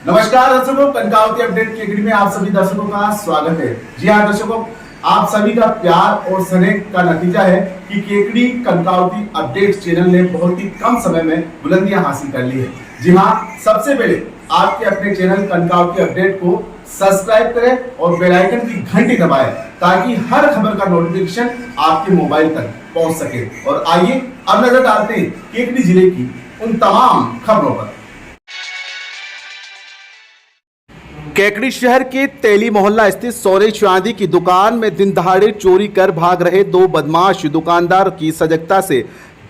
नमस्कार दर्शकों, कनकावती अपडेट केकड़ी में आप सभी दर्शकों का स्वागत है। जी हाँ दर्शकों, आप सभी का प्यार और स्नेह का नतीजा है कि केकड़ी कनकावती अपडेट चैनल ने बहुत ही कम समय में बुलंदियां हासिल कर ली है। जी हाँ, सबसे पहले आपके अपने चैनल कनकावती अपडेट को सब्सक्राइब करें और बेल आइकन की घंटी दबाएं ताकि हर खबर का नोटिफिकेशन आपके मोबाइल तक पहुंच सके। और आइए अब नजर डालते हैं केकड़ी जिले की उन तमाम खबरों पर। केकड़ी शहर के तेली मोहल्ला स्थित सोने चांदी की दुकान में दिन दहाड़े चोरी कर भाग रहे दो बदमाश दुकानदार की सजगता से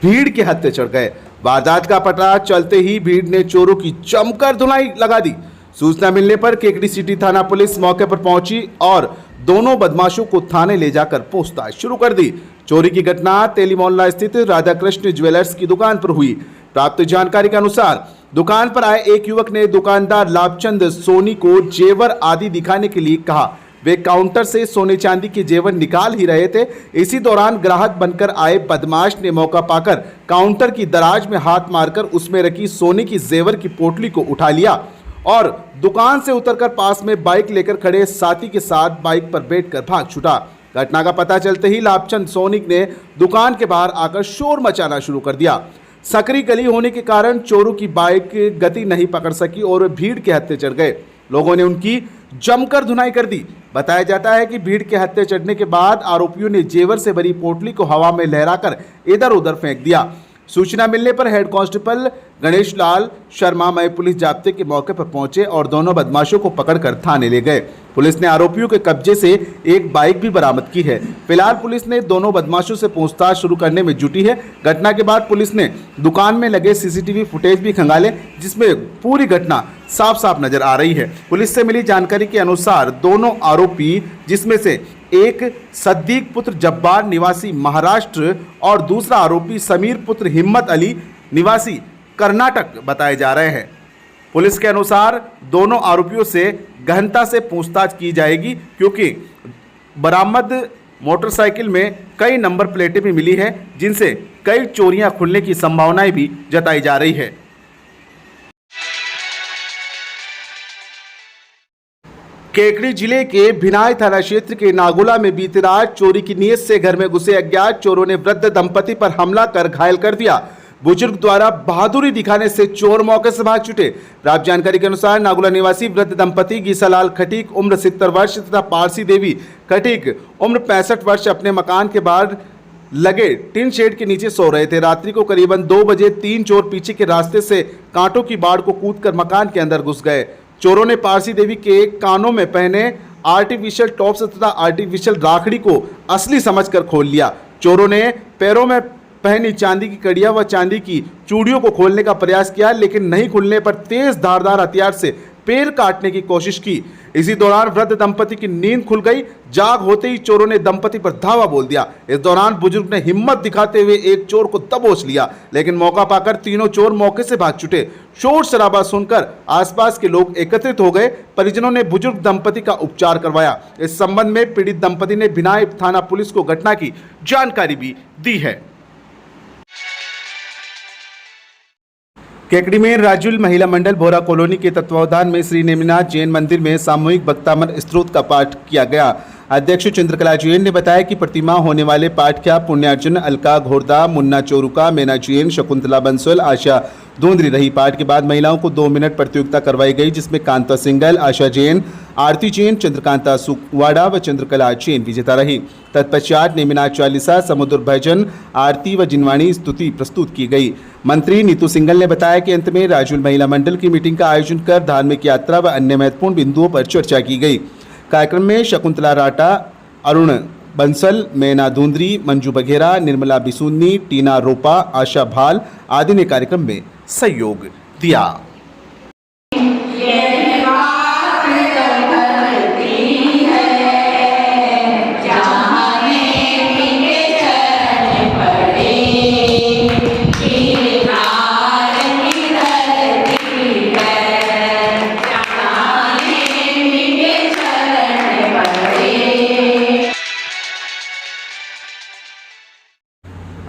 भीड़ के हत्थे चढ़ गए। वारदात का पता चलते ही भीड़ ने चोरों की जमकर धुलाई लगा दी। सूचना मिलने पर केकड़ी सिटी थाना पुलिस मौके पर पहुंची और दोनों बदमाशों को थाने ले जाकर पूछताछ शुरू कर दी। चोरी की घटना तेली मोहल्ला स्थित राधाकृष्ण ज्वेलर्स की दुकान पर हुई। प्राप्त जानकारी के अनुसार दुकान पर आए एक युवक ने दुकानदार लाभचंद सोनी को जेवर आदि दिखाने के लिए कहा। वे काउंटर से सोने चांदी के जेवर निकाल ही रहे थे। इसी दौरान ग्राहक बनकर आए बदमाश ने मौका पाकर काउंटर की दराज में हाथ मारकर उसमें रखी सोने की जेवर की पोटली को उठा लिया और दुकान से उतरकर पास में बाइक लेकर खड़े साथी के साथ बाइक पर बैठकर भाग छूटा। घटना का पता चलते ही लाभचंद सोनी ने दुकान के बाहर आकर शोर मचाना शुरू कर दिया। सकरी गली होने के कारण चोरों की बाइक गति नहीं पकड़ सकी और भीड़ के हत्थे चढ़ गए। लोगों ने उनकी जमकर धुनाई कर दी। बताया जाता है कि भीड़ के हत्थे चढ़ने के बाद आरोपियों ने जेवर से भरी पोटली को हवा में लहराकर इधर उधर फेंक दिया। सूचना मिलने पर हेड कांस्टेबल गणेश लाल शर्मा मय पुलिस जाब्ते के मौके पर पहुंचे और दोनों बदमाशों को पकड़कर थाने ले गए। पुलिस ने आरोपियों के कब्जे से एक बाइक भी बरामद की है। फिलहाल पुलिस ने दोनों बदमाशों से पूछताछ शुरू करने में जुटी है। घटना के बाद पुलिस ने दुकान में लगे सीसीटीवी फुटेज भी खंगाले, जिसमें पूरी घटना साफ साफ नजर आ रही है। पुलिस से मिली जानकारी के अनुसार दोनों आरोपी, जिसमें से एक सद्दीक पुत्र जब्बार निवासी महाराष्ट्र और दूसरा आरोपी समीर पुत्र हिम्मत अली निवासी कर्नाटक बताए जा रहे हैं। पुलिस के अनुसार दोनों आरोपियों से गहनता से पूछताछ की जाएगी, क्योंकि बरामद मोटरसाइकिल में कई नंबर प्लेटें भी मिली हैं, जिनसे कई चोरियां खुलने की संभावनाएं भी जताई जा रही है। केकड़ी जिले के भिनाई थाना क्षेत्र के नागोला में बीती रात चोरी की नीयत से घर में घुसे अज्ञात चोरों ने वृद्ध दंपति पर हमला कर घायल कर दिया। बुजुर्ग द्वारा बहादुरी दिखाने से चोर मौके से भाग छूटे। प्राप्त जानकारी के अनुसार नागोला निवासी वृद्ध दंपति गीसालाल खटीक उम्र 70 वर्ष तथा पारसी देवी खटीक उम्र 65 वर्ष अपने मकान के बाहर लगे टिन शेड के नीचे सो रहे थे। रात्रि को करीबन 2 बजे 3 चोर पीछे के रास्ते से कांटों की बाड़ को कूदकर मकान के अंदर घुस गए। चोरों ने पारसी देवी के कानों में पहने आर्टिफिशियल टॉप्स तथा आर्टिफिशियल राखड़ी को असली समझकर खोल लिया। चोरों ने पैरों में पहनी चांदी की कड़ियां व चांदी की चूड़ियों को खोलने का प्रयास किया, लेकिन नहीं खुलने पर तेज धारदार हथियार से पैर काटने की कोशिश की। इसी दौरान वृद्ध दंपति की नींद खुल गई। जाग होते ही चोरों ने दंपति पर धावा बोल दिया। इस दौरान बुजुर्ग ने हिम्मत दिखाते हुए एक चोर को दबोच लिया, लेकिन मौका पाकर तीनों चोर मौके से भाग छूटे। शोर शराबा सुनकर आसपास के लोग एकत्रित हो गए। परिजनों ने बुजुर्ग दंपति का उपचार करवाया। इस संबंध में पीड़ित दंपति ने भिनाई थाना पुलिस को घटना की जानकारी भी दी है। केकड़ी में राजुल महिला मंडल भोरा कॉलोनी के तत्वावधान में श्री नेमिनाथ जैन मंदिर में सामूहिक भक्तामन स्तोत्र का पाठ किया गया। अध्यक्ष चंद्रकला जैन ने बताया कि प्रतिमा होने वाले पाठ का पुण्यार्जन अलका घोरदा, मुन्ना चोरुका, मैना जैन, शकुंतला बंसल, आशा धुंधरी रही। पाठ के बाद महिलाओं को 2 मिनट प्रतियोगिता करवाई गई, जिसमें कांता सिंगल, आशा जैन, आरती जैन, चंद्रकांता सुकवाड़ा व चंद्रकला जैन विजेता रही। तत्पश्चात नेमिनाथ चालीसा, समुद्र भजन, आरती व जिनवाणी स्तुति प्रस्तुत की गई। मंत्री नीतू सिंगल ने बताया कि अंत में राजुल महिला मंडल की मीटिंग का आयोजन कर धार्मिक यात्रा व अन्य महत्वपूर्ण बिंदुओं पर चर्चा की गई। कार्यक्रम में शकुंतला राटा, अरुण बंसल, मैना धुंधरी, मंजू बघेरा, निर्मला बिसुन्नी, टीना रोपा, आशा भाल आदि ने कार्यक्रम में सहयोग दिया।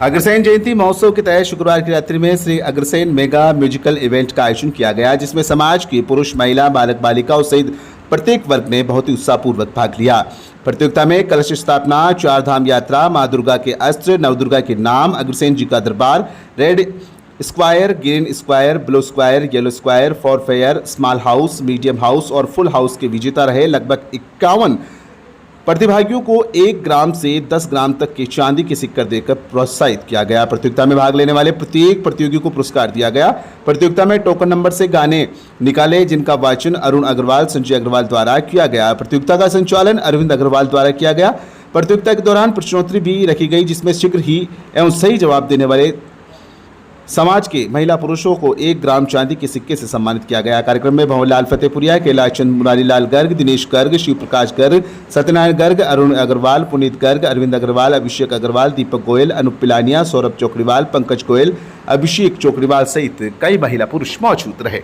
अग्रसेन जयंती महोत्सव के तहत शुक्रवार की रात्रि में Shri Agrasen mega musical event का आयोजन किया गया, जिसमें समाज की पुरुष, महिला, बालक बालिकाओं सहित प्रत्येक वर्ग ने बहुत ही उत्साहपूर्वक भाग लिया। प्रतियोगिता में कलश स्थापना, चार धाम यात्रा, मां दुर्गा के अस्त्र, नवदुर्गा के नाम, अग्रसेन जी का दरबार, red square, green square, blue square, yellow square, for fair, small house, medium house और फुल हाउस के विजेता रहे। लगभग 51 प्रतिभागियों को 1 ग्राम से 10 ग्राम तक के चांदी के सिक्कर देकर प्रोत्साहित किया गया। प्रतियोगिता में भाग लेने वाले प्रत्येक प्रतियोगी को पुरस्कार दिया गया। प्रतियोगिता में टोकन नंबर से गाने निकाले, जिनका वाचन अरुण अग्रवाल, संजय अग्रवाल द्वारा किया गया। प्रतियोगिता का संचालन अरविंद अग्रवाल द्वारा किया गया। प्रतियोगिता के दौरान प्रश्नोत्तरी भी रखी गई, जिसमें शीघ्र ही एवं सही जवाब देने वाले समाज के महिला पुरुषों को 1 ग्राम चांदी के सिक्के से सम्मानित किया गया। कार्यक्रम में भंवरलाल फतेहपुरिया, कैलाश चंद, मुरारीलाल गर्ग, दिनेश गर्ग, शिव प्रकाश गर्ग, सत्यनारायण गर्ग, अरुण अग्रवाल, पुनीत गर्ग, अरविंद अग्रवाल, अभिषेक अग्रवाल, दीपक गोयल, अनुप पिलानिया, सौरभ चौकड़ीवाल, पंकज गोयल, अभिषेक चौकड़ीवाल सहित कई महिला पुरुष मौजूद रहे।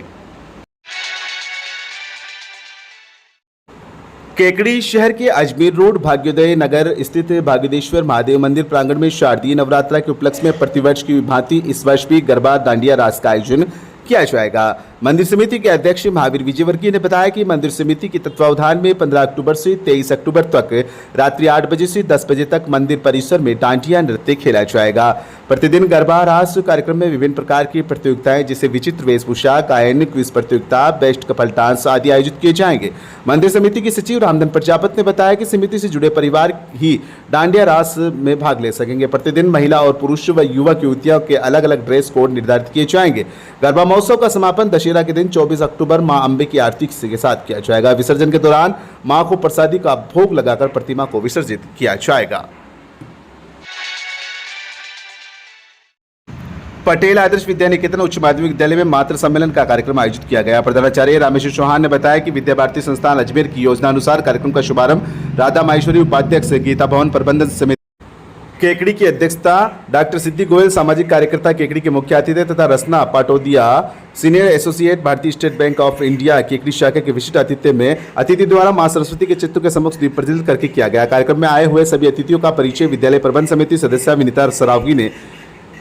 केकड़ी शहर के अजमेर रोड भाग्योदय नगर स्थित भाग्योदेश्वर महादेव मंदिर प्रांगण में शारदीय नवरात्रा के उपलक्ष्य में प्रतिवर्ष की भांति इस वर्ष भी गरबा दांडिया रास का आयोजन किया जाएगा। मंदिर समिति के अध्यक्ष महावीर विजयवर्गीय ने बताया कि मंदिर समिति के तत्वावधान में 15 अक्टूबर से 23 अक्टूबर तक रात्रि 8 बजे से 10 बजे तक मंदिर परिसर में डांडिया नृत्य खेला जाएगा। प्रतिदिन गरबा रास कार्यक्रम में विभिन्न प्रकार की प्रतियोगिताएं जैसे विचित्र वेशभूषा, गायन, क्विज प्रतियोगिता, बेस्ट कपल डांस आदि आयोजित किए जाएंगे। मंदिर समिति के सचिव रामधन प्रजापत ने बताया कि समिति से जुड़े परिवार ही डांडिया रास में भाग ले सकेंगे। प्रतिदिन महिला और पुरुष व युवक युवतियों के अलग अलग ड्रेस कोड निर्धारित किए जाएंगे। गरबा महोत्सव का समापन दशहरा के दिन 24 अक्टूबर मां अंबे की आरती के साथ किया जाएगा। विसर्जन के दौरान मां को प्रसादी का भोग लगाकर प्रतिमा को विसर्जित किया जाएगा। पटेल आदर्श विद्या निकेतन उच्च माध्यमिक विद्यालय में मातृ सम्मेलन का कार्यक्रम आयोजित किया गया। प्रधानाचार्य रामेश्वर चौहान ने बताया कि विद्या भारती संस्थान अजमेर की योजना अनुसार कार्यक्रम का शुभारंभ राधा माहेश्वरी उपाध्यक्ष गीता भवन प्रबंधन समिति केकड़ी की अध्यक्षता डॉक्टर सिद्धि गोयल, सामाजिक कार्यकर्ता केकड़ी के मुख्य अतिथि तथा रसना पाटोदिया, सीनियर एसोसिएट भारतीय state bank of India Kekri शाखा के विशिष्ट अतिथि में अतिथि द्वारा मां सरस्वती के चित्र के समक्ष दीप प्रज्वलित करके किया गया। कार्यक्रम में आए हुए सभी अतिथियों का परिचय विद्यालय प्रबंध समिति सदस्य विनीता सरावगी ने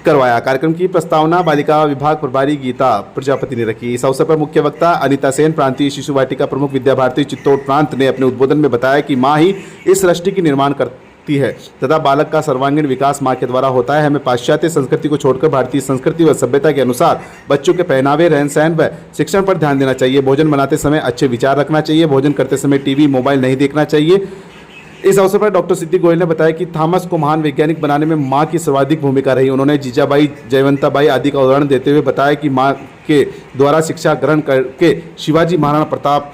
करवाया। कार्यक्रम की प्रस्तावना बालिका विभाग प्रभारी गीता प्रजापति ने रखी। इस अवसर पर मुख्य वक्ता अनिता सेन, प्रांतीय शिशु वाटिका प्रमुख विद्या भारती चित्तौड़ प्रांत ने अपने उद्बोधन में बताया कि माँ ही इस सृष्टि की निर्माण करती है तथा बालक का सर्वांगीण विकास माँ के द्वारा होता है। हमें पाश्चात्य संस्कृति को छोड़कर भारतीय संस्कृति व सभ्यता के अनुसार बच्चों के पहनावे, रहन सहन व शिक्षण पर ध्यान देना चाहिए। भोजन बनाते समय अच्छे विचार रखना चाहिए। भोजन करते समय टीवी, मोबाइल नहीं देखना चाहिए। इस अवसर पर डॉक्टर सिद्धि गोयल ने बताया कि थॉमस को महान वैज्ञानिक बनाने में मां की सर्वाधिक भूमिका रही। उन्होंने जीजाबाई, जयवंताबाई आदि का उदाहरण देते हुए बताया कि मां के द्वारा शिक्षा ग्रहण करके शिवाजी महाराणा प्रताप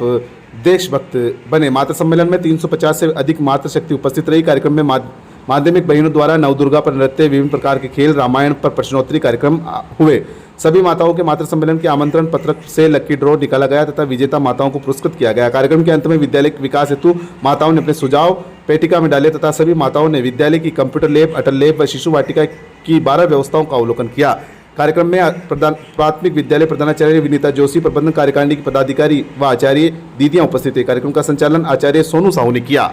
देशभक्त बने। मातृ सम्मेलन में 350 से अधिक मातृशक्ति उपस्थित रही। कार्यक्रम में माध्यमिक बहनों द्वारा नवदुर्गा पर नृत्य, विभिन्न प्रकार के खेल, रामायण पर प्रश्नोत्तरी कार्यक्रम हुए। सभी माताओं के मातृ सम्मेलन के आमंत्रण पत्र से लकी ड्रॉ निकाला गया तथा विजेता माताओं को पुरस्कृत किया गया। कार्यक्रम के अंत में विद्यालय के विकास हेतु माताओं ने अपने सुझाव पेटिका में डाले तथा सभी माताओं ने विद्यालय की कंप्यूटर लैब, अटल लैब व शिशु वाटिका की 12 व्यवस्थाओं का अवलोकन किया। कार्यक्रम में प्राथमिक विद्यालय प्रधानाचार्य विनीता जोशी, प्रबंधन कार्यकारिणी के पदाधिकारी व आचार्य दीदियां उपस्थित थे। कार्यक्रम का संचालन आचार्य सोनू साहू ने किया।